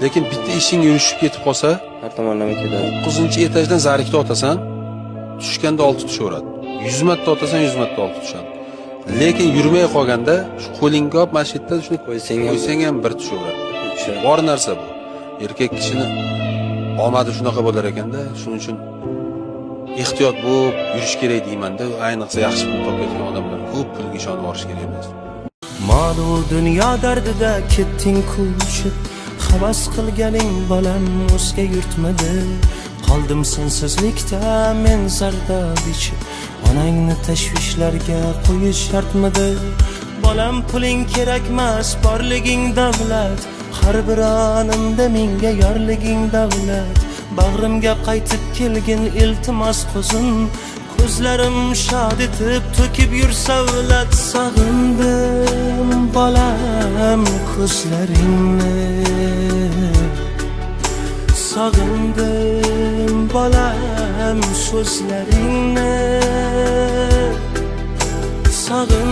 Lekin bitta ishing yurishib ketib qolsa, Har tomonlama ketadi. 9-etajdan zarikda otasan, tushganda 6 tushaveradi. 100 marta otasan 100 marta 6 tushadi. Lekin yurmay qolganda shu qo'lingga olib masjidda shuni qo'ysang ham bir tushaveradi. Bor narsa bu. Erkak kishini omadi shunaqa bo'lar ekanda, shuning uchun ehtiyot bo'lib yurish kerak deyman-da. Ayniqsa yaxshi pul topayotgan odamlar ko'p pulga ishonib olish kerak emas. Mol u dunyo dardida ketding ko'chib, havas qilganing bolam o'zga yurtmadi. Qoldim sensizlikda men zardob ichib, onangni tashvishlarga qo'yish shartmidi? Bolam puling kerakmas, borliging davlat, har bir onimda menga yorliging davlat. Bag'rimga qaytib kelgin iltimos quzim, ko'zlarim shod etib to'kib yur savlat. Sog'indim bolam ko'zlaringni, sog'indim bolam so'zlaringni, sog'indim